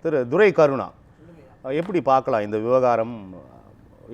திரு துரை கருணா, எப்படி பார்க்கலாம் இந்த விவகாரம்?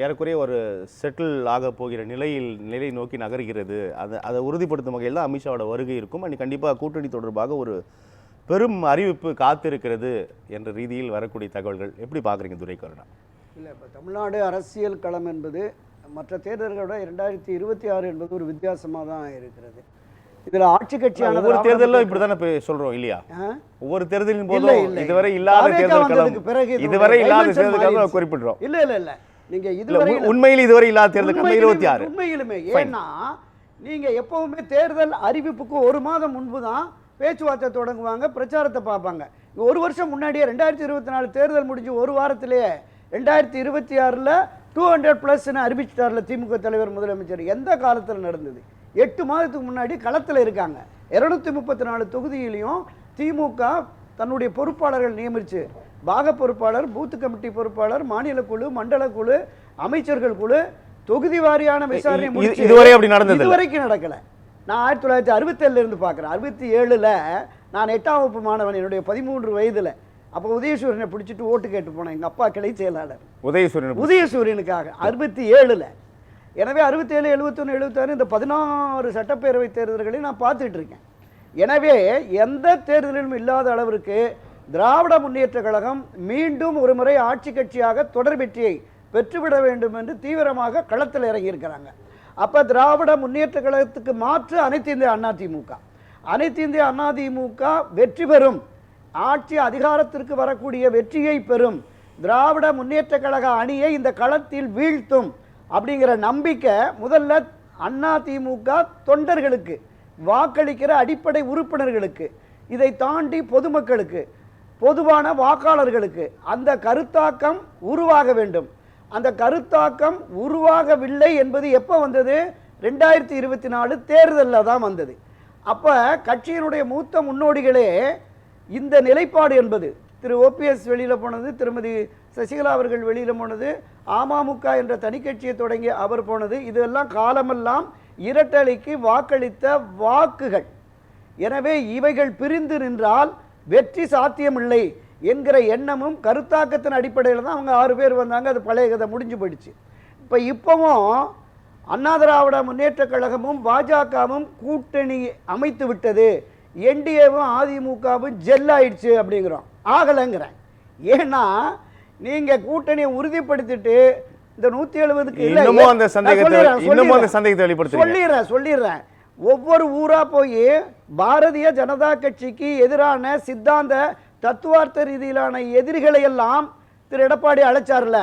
ஏறக்குறைய ஒரு செட்டில் ஆக போகிற நிலை நோக்கி நகர்கிறது. அதை உறுதிப்படுத்தும் வகையில் தான் அமித்ஷாவோட வருகை இருக்கும். அன்றைக்கி கண்டிப்பாக கூட்டணி தொடர்பாக ஒரு பெரும் அறிவிப்பு காத்திருக்கிறது என்ற ரீதியில் வரக்கூடிய தகவல்கள் எப்படி பார்க்குறீங்க துரை கருணா? இல்லை, இப்போ தமிழ்நாடு அரசியல் களம் என்பது மற்ற தேர்தல்களோட 2026 என்பது ஒரு வித்தியாசமாக தான் இருக்கிறது. இதில் ஆட்சி கட்சியான ஒவ்வொரு தேர்தலும் இப்படி தானே சொல்கிறோம் இல்லையா? ஒவ்வொரு தேர்தலின் போதும் இதுவரை இல்லாத தேர்தல் பிறகு இதுவரை இல்லாத தேர்தல் குறிப்பிடுறோம். இல்லை இல்லை இல்லை, நீங்க இதுவரை உண்மையில் இதுவரை இல்லாத தேர்தல் 26 உண்மையிலுமே. ஏன்னா நீங்க எப்பவுமே தேர்தல் அறிவிப்புக்கு ஒரு மாதம் முன்பு தான் பேச்சுவார்த்தை தொடங்குவாங்க, பிரச்சாரத்தை பார்ப்பாங்க. ஒரு வருஷம் முன்னாடியே 2024 தேர்தல் முடிஞ்சு ஒரு வாரத்திலேயே 2026 200+ அறிவிச்சிட்டார்ல திமுக தலைவர் முதலமைச்சர். எந்த காலத்தில் நடந்தது? 8 மாதத்துக்கு முன்னாடி களத்தில் இருக்காங்க. 234 தொகுதியிலையும் திமுக தன்னுடைய பொறுப்பாளர்கள் நியமிச்சு, பாக பொறுப்பாளர், பூத்து கமிட்டி பொறுப்பாளர், மாநில குழு, மண்டல குழு, அமைச்சர்கள் குழு, தொகுதி வாரியான விசாரணை முடிச்சு இதுவரை அப்படி நடந்தது இதுவரைக்கும் நடக்கல. நான் 1967 இருந்து பார்க்குறேன். 67 நான் 8ஆம் வகுப்பு மாணவன், என்னுடைய 13 வயதில். அப்போ உதயசூரியனை பிடிச்சிட்டு ஓட்டு கேட்டு போனேன், எங்கள் அப்பா கிளை செயலாளர் உதயசூரியனுக்காக 67. எனவே 67, 71, 76 இந்த 16 சட்டப்பேரவை தேர்தல்களை நான் பார்த்துட்டு இருக்கேன். எனவே எந்த தேர்தலிலும் இல்லாத அளவிற்கு திராவிட முன்னேற்ற கழகம் மீண்டும் ஒரு முறை ஆட்சி கட்சியாக தொடர் வெற்றியை பெற்றுவிட வேண்டும் என்று தீவிரமாக களத்தில் இறங்கியிருக்கிறாங்க. அப்போ திராவிட முன்னேற்ற கழகத்துக்கு மாற்று அனைத்து இந்திய அண்ணா திமுக. அனைத்து இந்திய அண்ணா திமுக வெற்றி பெறும், ஆட்சி அதிகாரத்திற்கு வரக்கூடிய வெற்றியை பெறும், திராவிட முன்னேற்ற கழக அணியை இந்த களத்தில் வீழ்த்தும் அப்படிங்கிற நம்பிக்கை முதல்ல அண்ணா திமுக தொண்டர்களுக்கு, வாக்களிக்கிற அடிப்படை உறுப்பினர்களுக்கு, இதை தாண்டி பொதுமக்களுக்கு, பொதுவான வாக்காளர்களுக்கு அந்த கருத்தாக்கம் உருவாக வேண்டும். அந்த கருத்தாக்கம் உருவாகவில்லை என்பது எப்போ வந்தது? 2024 தேர்தலில் தான் வந்தது. அப்போ கட்சியினுடைய மூத்த முன்னோடிகளே இந்த நிலைப்பாடு என்பது, திரு OPS வெளியில் போனது, திருமதி சசிகலா அவர்கள் வெளியில் போனது, அமமுக என்ற தனி கட்சியை தொடங்கி அவர் போனது, இதெல்லாம் காலமெல்லாம் இரட்டலைக்கு வாக்களித்த வாக்குகள். எனவே இவைகள் பிரிந்து நின்றால் வெற்றி சாத்தியமில்லை என்கிற எண்ணமும் கருத்தாக்கத்தின் அடிப்படையில் தான் அவங்க 6 பேர் வந்தாங்க. அது பழைய கதை, முடிஞ்சு போயிடுச்சு. இப்போவும் அண்ணா திராவிட முன்னேற்ற கழகமும் பாஜகவும் கூட்டணி அமைத்து விட்டது, NDAவும் அதிமுகவும் ஜெல் ஆயிடுச்சு அப்படிங்கிறோம். ஆகலைங்கிறேன். ஏன்னா நீங்க கூட்டணியை உறுதிப்படுத்திட்டு இந்த 170 சொல்லிடுறேன். ஒவ்வொரு ஊரா போய் பாரதிய ஜனதா கட்சிக்கு எதிரான சித்தாந்த தத்துவார்த்த ரீதியிலான எதிரிகளை எல்லாம் திரு எடப்பாடி அழைச்சார்ல.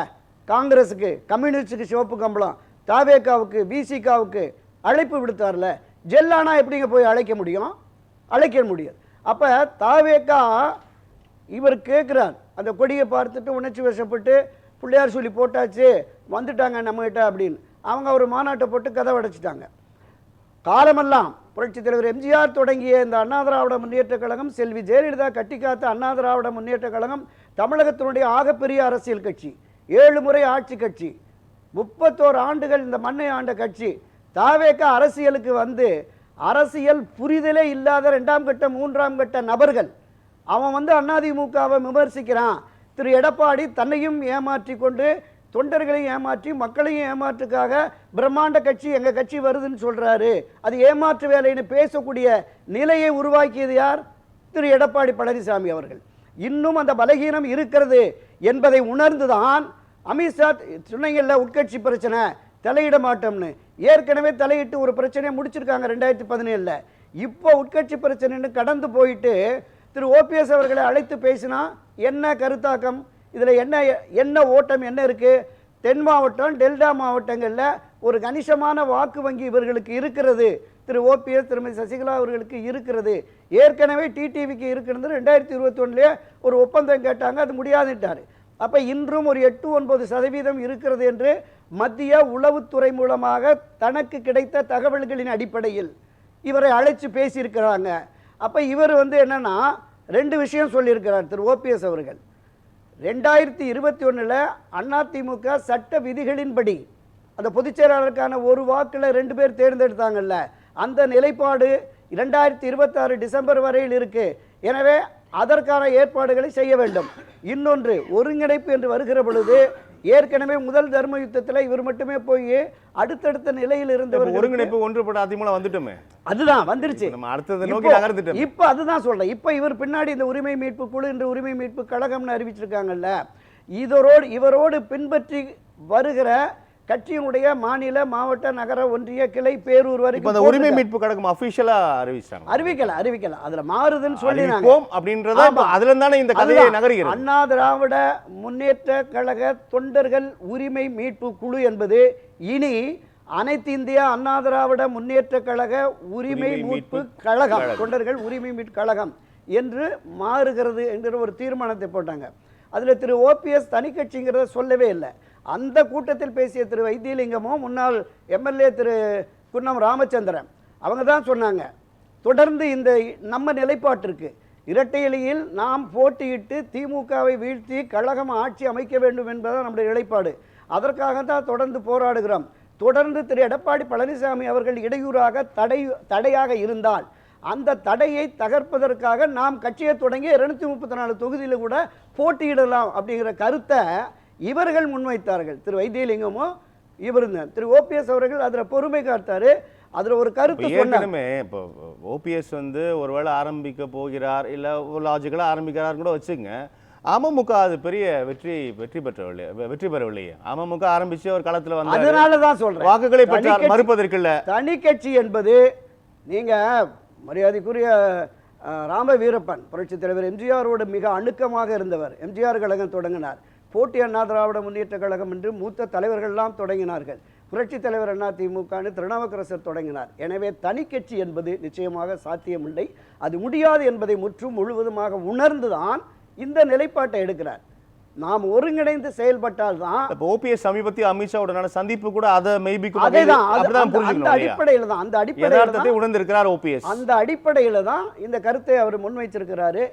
காங்கிரஸுக்கு, கம்யூனிஸ்டுக்கு சிவப்பு கம்பளம், தாவேகாவுக்கு, பிசிகாவுக்கு அழைப்பு விடுத்தார்ல. ஜெல்லானா எப்படிங்க போய் அழைக்க முடியும்? அழைக்க முடியாது. அப்போ தாவேகா இவர் கேட்குறார், அந்த கொடியை பார்த்துட்டு உணர்ச்சி வசப்பட்டு பிள்ளையார் சொல்லி போட்டாச்சு வந்துட்டாங்க நம்மகிட்ட அப்படின்னு. அவங்க ஒரு மாநாட்டை போட்டு கதை அடைச்சிட்டாங்க. காலமெல்லாம் புரட்சித் தலைவர் எம்ஜிஆர் தொடங்கிய இந்த அண்ணா திராவிட முன்னேற்ற கழகம், செல்வி ஜெயலலிதா கட்டி காத்த அண்ணா திராவிட முன்னேற்ற கழகம் தமிழகத்தினுடைய ஆகப்பெரிய அரசியல் கட்சி, 7 முறை ஆட்சி கட்சி, 31 ஆண்டுகள் இந்த மண்ணை ஆண்ட கட்சி. தாவேகா அரசியலுக்கு வந்து அரசியல் புரிதலே இல்லாத 2ஆம் கட்ட 3ஆம் கட்ட நபர்கள். அவன் அதிமுகவை விமர்சிக்கிறான். திரு எடப்பாடி தன்னையும் ஏமாற்றி கொண்டு தொண்டர்களையும் ஏமாற்றி மக்களையும் ஏமாற்றுக்காக பிரம்மாண்ட கட்சி எங்கள் கட்சி வருதுன்னு சொல்கிறாரு. அது ஏமாற்று வேலைன்னு பேசக்கூடிய நிலையை உருவாக்கியது யார்? திரு எடப்பாடி பழனிசாமி அவர்கள். இன்னும் அந்த பலகீனம் இருக்கிறது என்பதை உணர்ந்துதான் அமித்ஷா சொன்னீங்கல்ல, உட்கட்சி பிரச்சனை தலையிட மாட்டோம்னு. ஏற்கனவே தலையிட்டு ஒரு பிரச்சனையை முடிச்சிருக்காங்க 2017. இப்போ உட்கட்சி பிரச்சனைன்னு கடந்து போயிட்டு திரு OPS அவர்களை அழைத்து பேசினா என்ன கருத்தாக்கம், இதில் என்ன ஓட்டம் என்ன இருக்குது? தென் மாவட்டம், டெல்டா மாவட்டங்களில் ஒரு கணிசமான வாக்கு வங்கி இவர்களுக்கு இருக்கிறது. திரு OPS, திருமதி சசிகலா அவர்களுக்கு இருக்கிறது. ஏற்கனவே டிடிவிக்கு இருக்கிறது. 2021 ஒரு ஒப்பந்தம் கேட்டாங்க, அது முடியாதுட்டார். அப்போ இன்றும் ஒரு 8-9% இருக்கிறது என்று மத்திய உளவுத்துறை மூலமாக தனக்கு கிடைத்த தகவல்களின் அடிப்படையில் இவரை அழைச்சி பேசியிருக்கிறாங்க. அப்போ இவர் என்னன்னா 2 விஷயம் சொல்லியிருக்கிறார் திரு OPS அவர்கள். 2021 அதிமுக சட்ட விதிகளின்படி அந்த பொதுச் செயலாளருக்கான ஒரு வாக்கில் 2 பேர் தேர்ந்தெடுத்தாங்கல்ல, அந்த நிலைப்பாடு 2026 டிசம்பர் வரையில் இருக்கு. எனவே அதற்கான ஏற்பாடுகளை செய்ய வேண்டும். இன்னொன்று, ஒருங்கிணைப்பு என்று வருகிற பொழுது ஏற்கனவே முதல் தர்ம யுத்தத்தில் இவர் மட்டுமே போய் அடுத்தடுத்த நிலையில் இருந்தவர். ஒருங்கிணைப்பு ஒன்றுபட்ட அதிமுக வந்துட்டோமே, அதுதான் வந்துருச்சு. நம்ம அடுத்தது நோக்கி நகர்ந்துட்டோம். இப்ப அதுதான் சொல்றேன். இப்ப இவர் பின்னாடி இந்த உரிமை மீட்பு குழு என்று உரிமை மீட்பு கழகம்னு அறிவிச்சிருக்காங்கல்ல, இவரோடு பின்பற்றி வருகிற கட்சியினுடைய மாநில, மாவட்ட, நகர, ஒன்றிய, கிளை, பேரூர் வரைக்கும் அந்த உரிமை மீட்பு கழகம் அபிஷியலா அறிவிக்கல. அதுல மாறுதுன்னு சொல்லினாங்க. அப்படின்றத அதுல இருந்தானே இந்த கதையை நகர்கிறது. அண்ணா திராவிட முன்னேற்ற கழக தொண்டர்கள் உரிமை மீட்பு குழு என்பது இனி அனைத்து இந்திய அண்ணா திராவிட முன்னேற்ற கழக உரிமை மீட்பு கழகம், தொண்டர்கள் உரிமை மீட்பு கழகம் என்று மாறுகிறது என்கிற ஒரு தீர்மானத்தை போட்டாங்க. அதுல திரு ஓபிஎஸ் தனி கட்சிங்கிறத சொல்லவே இல்லை. அந்த கூட்டத்தில் பேசிய திரு வைத்தியலிங்கமும் முன்னாள் எம்எல்ஏ திரு குன்னம் ராமச்சந்திரன் அவங்க தான் சொன்னாங்க, தொடர்ந்து இந்த நம்ம நிலைப்பாட்டிற்கு இரட்டை இலையில் நாம் போட்டியிட்டு திமுகவை வீழ்த்தி கழகம் ஆட்சி அமைக்க வேண்டும் என்பதுதான் நம்முடைய நிலைப்பாடு. அதற்காக தான் தொடர்ந்து போராடுகிறோம். தொடர்ந்து திரு எடப்பாடி பழனிசாமி அவர்கள் இடையூறாக தடையாக இருந்தால் அந்த தடையை தகர்ப்பதற்காக நாம் கட்சியை தொடங்கி 234 தொகுதியில் கூட போட்டியிடலாம் அப்படிங்கிற கருத்தை இவர்கள் முன்வைத்தார்கள். திரு வைத்தியலிங்கமும் இவருங்க திரு ஓபிஎஸ் அவர்கள் அதில் பொறுமை காத்தாரு. அதில் ஒரு கருத்து சொன்னாங்க. இப்போ ஓபிஎஸ் ஒருவேளை ஆரம்பிக்க போகிறார், இல்லை லாஜிக்கலாக ஆரம்பிக்கிறார் கூட வச்சுங்க. அமமுக அது பெரிய வெற்றி பெறவில்லையே. அமமுக ஆரம்பிச்சு ஒரு களத்தில் வந்து அதனாலதான் சொல்றேன், வாக்குகளை பெற்றார், மறுப்பதற்கு இல்லை. தனி கட்சி என்பது நீங்க மரியாதைக்குரிய ராம வீரப்பன் புரட்சி தலைவர் எம்ஜிஆரோடு மிக அணுக்கமாக இருந்தவர். எம்ஜிஆர் கழகம் தொடங்கினார், போட்டி அண்ணா திராவிட முன்னேற்ற கழகம் என்று மூத்த தலைவர்கள்லாம் தொடங்கினார்கள். புரட்சி தலைவர் அண்ணா திமுக திருநாவுக்கரசர் தொடங்கினார். எனவே தனி கட்சி என்பது நிச்சயமாக சாத்தியமில்லை, அது முடியாது என்பதை முற்றும் முழுவதுமாக உணர்ந்துதான் இந்த நிலைப்பாட்டை எடுக்கிறார். நாம் ஒருங்கிணைந்து செயல்பட்டால் தான். ஓபிஎஸ் சமீபத்திய அமித்ஷாவுடனான சந்திப்பு கூட அதை மெய்பிக்கும். அந்த அடிப்படையில் தான் உணர்ந்திருக்கிறார் ஓபிஎஸ். அந்த அடிப்படையில் தான் இந்த கருத்தை அவர் முன்வைச்சிருக்கிறாரு.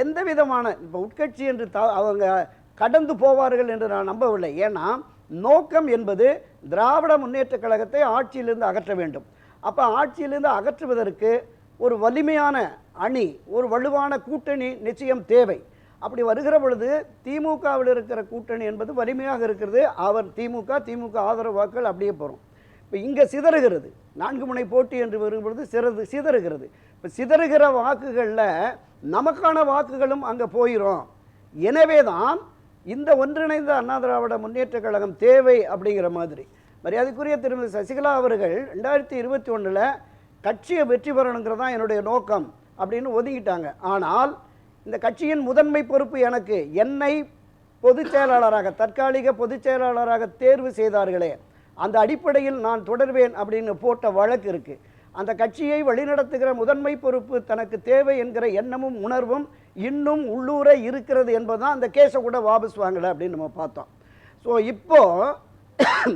எந்த விதமான இப்போ உட்கட்சி என்று அவங்க கடந்து போவார்கள் என்று நான் நம்பவில்லை. ஏன்னா நோக்கம் என்பது திராவிட முன்னேற்ற கழகத்தை ஆட்சியிலிருந்து அகற்ற வேண்டும். அப்போ ஆட்சியிலிருந்து அகற்றுவதற்கு ஒரு வலிமையான அணி, ஒரு வலுவான கூட்டணி நிச்சயம் தேவை. அப்படி வருகிற பொழுது திமுகவில் இருக்கிற கூட்டணி என்பது வலிமையாக இருக்கிறது. அவர் திமுக ஆதரவு வாக்கள் அப்படியே போகிறோம். இப்போ இங்கே சிதறுகிறது, 4 முனை போட்டி என்று வரும்பொழுது சிதறுகிறது. இப்போ சிதறுகிற வாக்குகளில் நமக்கான வாக்குகளும் அங்கே போயிடும். எனவே தான் இந்த ஒன்றிணைந்த அண்ணா திராவிட முன்னேற்ற கழகம் தேவை அப்படிங்கிற மாதிரி. மரியாதைக்குரிய திருமதி சசிகலா அவர்கள் 2021 கட்சியை வெற்றி பெறணுங்கிறது தான் என்னுடைய நோக்கம் அப்படின்னு ஒதுங்கிட்டாங்க. ஆனால் இந்த கட்சியின் முதன்மை பொறுப்பு எனக்கு, என்னை பொதுச் செயலாளராக, தற்காலிக பொதுச் செயலாளராக தேர்வு செய்தார்களே, அந்த அடிப்படையில் நான் தொடர்வேன் அப்படின்னு போட்ட வழக்கு இருக்கு. அந்த கட்சியை வழிநடத்துகிற முதன்மை பொறுப்பு தனக்கு தேவை என்கிற எண்ணமும் உணர்வும் இன்னும் உள்ளூர இருக்கிறது என்பதுதான் அந்த கேஸை கூட வாபஸ் வாங்கலை அப்படின்னு நம்ம பார்த்தோம். ஸோ இப்போ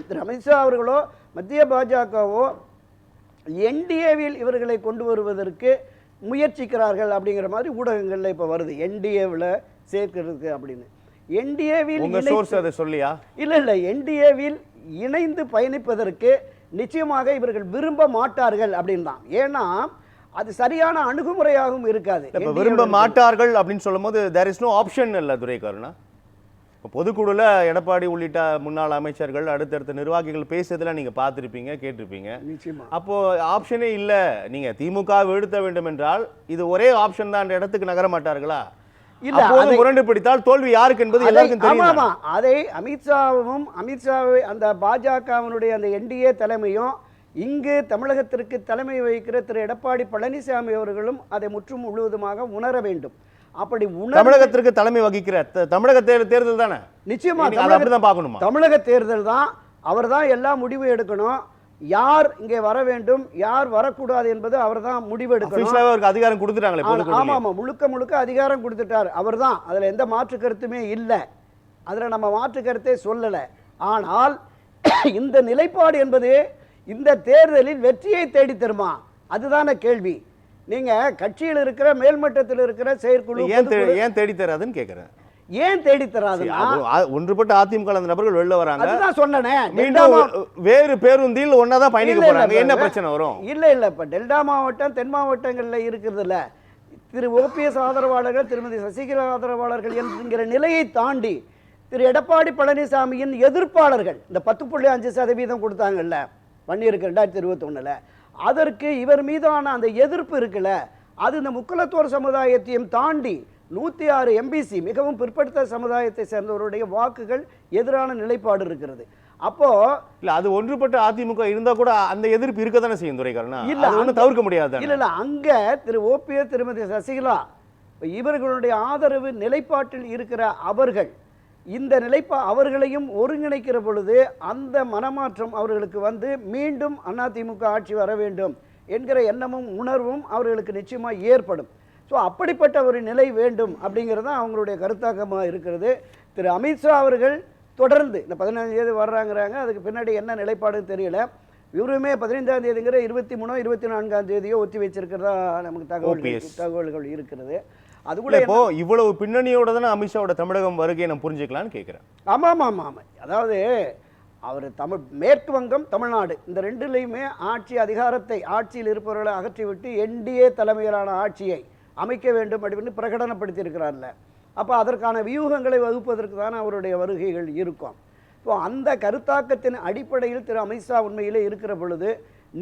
திரு அமித்ஷா அவர்களோ மத்திய பாஜகவோ என்டிஏவில் இவர்களை கொண்டு வருவதற்கு முயற்சிக்கிறார்கள் அப்படிங்கிற மாதிரி ஊடகங்களில் இப்போ வருது, என்டிஏவில் சேர்க்கிறதுக்கு அப்படின்னு. என்டிஏவில் இல்லை என்டிஏவில் இணைந்து பயணிப்பதற்கு நிச்சயமாக இவர்கள் விரும்ப மாட்டார்கள் அப்படின்னு தான். ஏன்னா அது சரியான அணுகுமுறையாகவும் இருக்காது. விரும்ப மாட்டார்கள் அப்படின்னு சொல்லும் போது தேர் இஸ் நோ ஆப்ஷன் இல்லை துரைக்கருணா. பொதுக்குழுல எடப்பாடி உள்ளிட்ட முன்னாள் அமைச்சர்கள், அடுத்தடுத்த நிர்வாகிகள் பேசுறதுல நீங்க பார்த்திருப்பீங்க, கேட்டிருப்பீங்க. நிச்சயமா அப்போ ஆப்ஷனே இல்லை. நீங்க திமுக வீழ்த்த வேண்டும் என்றால் இது ஒரே ஆப்ஷன் தான், இடத்துக்கு நகர மாட்டார்களா? இல்ல, முரண்டு பிடித்தால் தோல்வி யாருக்கு என்பது எல்லாருக்கும் தெரியும். அதை அமித்ஷாவை அந்த பாஜகவினுடைய அந்த என்டிஏ தலைமையும் இங்கு தமிழகத்திற்கு தலைமை வகிக்கிற திரு எடப்பாடி பழனிசாமி அவர்களும் அதை முற்றும் முழுவதுமாக உணர வேண்டும். அப்படி தமிழகத்திற்கு தலைமை வகிக்கிற தமிழக தேர்தல் தானே, நிச்சயமா தமிழக தேர்தல் தான். அவர் தான் எல்லா முடிவு எடுக்கணும். யார் இங்கே வர வேண்டும், யார் வரக்கூடாது என்பது அவர் தான் முடிவு எடுக்கணும். அதிகாரம் கொடுத்துட்டாங்களே. ஆமா, முழுக்க அதிகாரம் கொடுத்துட்டார் அவர் தான். அதுல எந்த மாற்று கருத்துமே இல்லை, அதுல நம்ம மாற்று கருத்தே சொல்லல. ஆனால் இந்த நிலைப்பாடு என்பது இந்த தேர்தலில் வெற்றியை தேடி தருமா, அதுதான கேள்வி. நீங்க கட்சியில் இருக்கிற மேல்மட்டத்தில் இருக்கிற செயற்குழு ஏன் தேடி தராதுன்னு கேட்கிறேன். ஏன் தேடி தராது? ஒன்றுபட்ட அதிமுக அந்த நபர்கள் வெளில வராங்க, அதுதான் சொன்னேன். வேறு பேருந்தில் ஒன்னாதான் பயணிக்க போறாங்க, என்ன பிரச்சனை வரும்? இல்ல இப்ப டெல்டா மாவட்டம் தென் மாவட்டங்கள்ல இருக்கிறதுல திரு ஓபிஎஸ் ஆதரவாளர்கள், திருமதி சசிகலா ஆதரவாளர்கள் என்கிற நிலையை தாண்டி திரு எடப்பாடி பழனிசாமியின் எதிர்ப்பாளர்கள் இந்த 10.5% கொடுத்தாங்கல்ல பண்ணியிருக்கு 2021, அதற்கு இவர் மீதான அந்த எதிர்ப்பு இருக்குல்ல, அது இந்த முக்குலத்தோர் சமுதாயத்தையும் தாண்டி 106 எம்பிசி மிகவும் பிற்படுத்த சமுதாயத்தை சேர்ந்தவருடைய வாக்குகள் எதிரான நிலைப்பாடு இருக்கிறது. அப்போ இல்ல அது ஒன்றுபட்ட அதிமுக இருந்தா கூட அந்த எதிர்ப்பு இருக்க தானே செய்யும் துரைக்கண்ணா, இல்ல ஒன்றும் தவிர்க்க முடியாது. இல்ல அங்க திரு ஓபிஎஸ் திருமதி சசிகலா இவர்களுடைய ஆதரவு நிலைப்பாட்டில் இருக்கிற அவர்கள் இந்த அவர்களையும் ஒருங்கிணைக்கிற பொழுது அந்த மனமாற்றம் அவர்களுக்கு வந்து மீண்டும் அதிமுக ஆட்சி வர வேண்டும் என்கிற எண்ணமும் உணர்வும் அவர்களுக்கு நிச்சயமாக ஏற்படும். ஸோ அப்படிப்பட்ட ஒரு நிலை வேண்டும் அப்படிங்கிறது தான் அவங்களுடைய கருத்தாக்கமாக இருக்கிறது. திரு அமித்ஷா அவர்கள் தொடர்ந்து இந்த 15ஆம் தேதி வர்றாங்கிறாங்க, அதுக்கு பின்னாடி என்ன நிலைப்பாடுன்னு தெரியல. இவருமே 15ஆம் தேதிங்கிற 23 24ஆம் தேதியோ ஒத்தி வச்சிருக்கிறதா நமக்கு தகவல்கள் இருக்கிறது. அது கூட இப்போ இவ்வளவு பின்னணியோட தானே அமித்ஷாவோட தமிழகம் வருகை நான் புரிஞ்சுக்கலான்னு கேட்குறேன். ஆமாம். அதாவது அவர் மேற்கு வங்கம், தமிழ்நாடு இந்த ரெண்டுலையுமே ஆட்சி அதிகாரத்தை ஆட்சியில் இருப்பவர்களை அகற்றிவிட்டு என்டிஏ தலைமையிலான ஆட்சியை அமைக்க வேண்டும் அப்படின்னு பிரகடனப்படுத்தி இருக்கிறார்ல. அப்போ அதற்கான வியூகங்களை வகுப்பதற்கு தானே அவருடைய வருகைகள் இருக்கும். ஸோ அந்த கருத்தாக்கத்தின் அடிப்படையில் திரு அமித்ஷா உண்மையிலே இருக்கிற பொழுது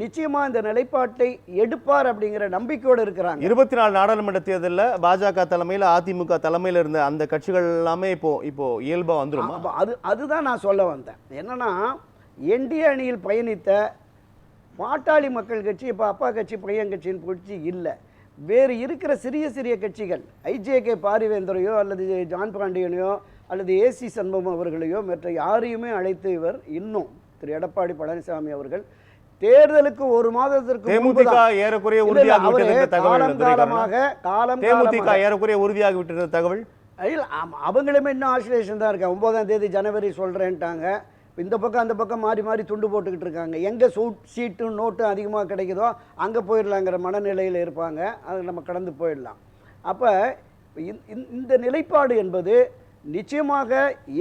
நிச்சயமாக இந்த நிலைப்பாட்டை எடுப்பார் அப்படிங்கிற நம்பிக்கையோடு இருக்கிறாங்க. 24 நாடாளுமன்ற தேர்தலில் பாஜக தலைமையில் அதிமுக தலைமையில் இருந்த அந்த கட்சிகள் எல்லாமே இப்போ இயல்பாக வந்துடும். அதுதான் நான் சொல்ல வந்தேன். என்னன்னா என்டிஏ அணியில் பயணித்த பாட்டாளி மக்கள் கட்சி, இப்போ அப்பா கட்சி பையன் கட்சியின் கட்சி இல்லை, வேறு இருக்கிற சிறிய கட்சிகள் ஐஜேகே பாரிவேந்தரையோ அல்லது ஜான் பாண்டியனையோ அல்லது ஏசி சண்முகம் அவர்களையோ மற்ற யாரையுமே அழைத்து இவர் இன்னும் திரு எடப்பாடி பழனிசாமி அவர்கள் தேர்தலுக்கு ஒரு மாதத்திற்கு தேமுதிக ஏறக்குறைய உறுதியாகி விட்டிருந்த தகவல் அவங்களுமே இன்னும் ஆசிலேஷன் தான் இருக்காங்க. 9ஆம் தேதி ஜனவரி சொல்றேன்ட்டாங்க. இந்த பக்கம் அந்த பக்கம் மாறி துண்டு போட்டுக்கிட்டு இருக்காங்க. எங்கே சீட்டும் நோட்டும் அதிகமாக கிடைக்குதோ அங்கே போயிடலாங்கிற மனநிலையில் இருப்பாங்க. அது நம்ம கடந்து போயிடலாம். அப்போ இந்த நிலைப்பாடு என்பது நிச்சயமாக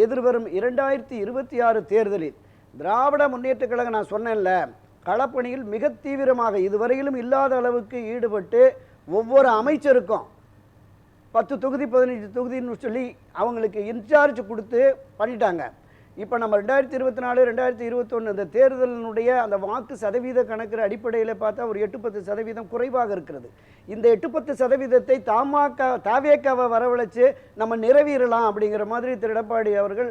எதிர்வரும் 2026 தேர்தலில் திராவிட முன்னேற்ற கழகம், நான் சொன்னேன்ல, களப்பணியில் மிக தீவிரமாக இதுவரையிலும் இல்லாத அளவுக்கு ஈடுபட்டு ஒவ்வொரு அமைச்சருக்கும் 10 தொகுதி 15 தொகுதின்னு சொல்லி அவங்களுக்கு இன்சார்ஜ் கொடுத்து பண்ணிட்டாங்க. இப்போ நம்ம 2024 2021 இந்த தேர்தலினுடைய அந்த வாக்கு சதவீத கணக்கு அடிப்படையில் பார்த்தா ஒரு 8-10% குறைவாக இருக்கிறது. இந்த 8-10% தாவேக்காவை வரவழைச்சு நம்ம நிறைவேறலாம் அப்படிங்கிற மாதிரி திரு எடப்பாடி அவர்கள்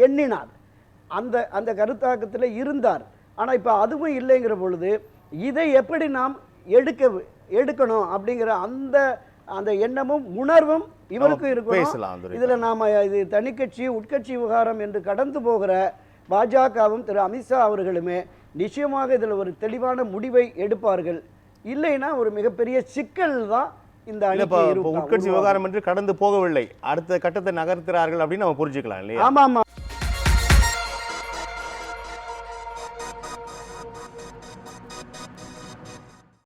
எண்ணினார். அந்த கருத்தாக்கத்தில் இருந்தார். ஆனால் இப்போ அதுவும் இல்லைங்கிற பொழுது இதை எப்படி நாம் எடுக்கணும் அப்படிங்கிற அந்த எண்ணமும் உணர்வும் இவருக்கும் இருக்கணும். இதுல நாம இது தனிக்கட்சி உட்கட்சி விவகாரம் என்று கடந்து போகிற பாஜகவும் திரு அமித்ஷா அவர்களுமே நிச்சயமாக இதில் ஒரு தெளிவான முடிவை எடுப்பார்கள். இல்லைன்னா ஒரு மிகப்பெரிய சிக்கல் தான் இந்த உட்கட்சி விவகாரம் என்று கடந்து போகவில்லை, அடுத்த கட்டத்தை நகர்த்துறார்கள் அப்படின்னு நம்ம புரிஞ்சுக்கலாம் இல்லையா? ஆமா.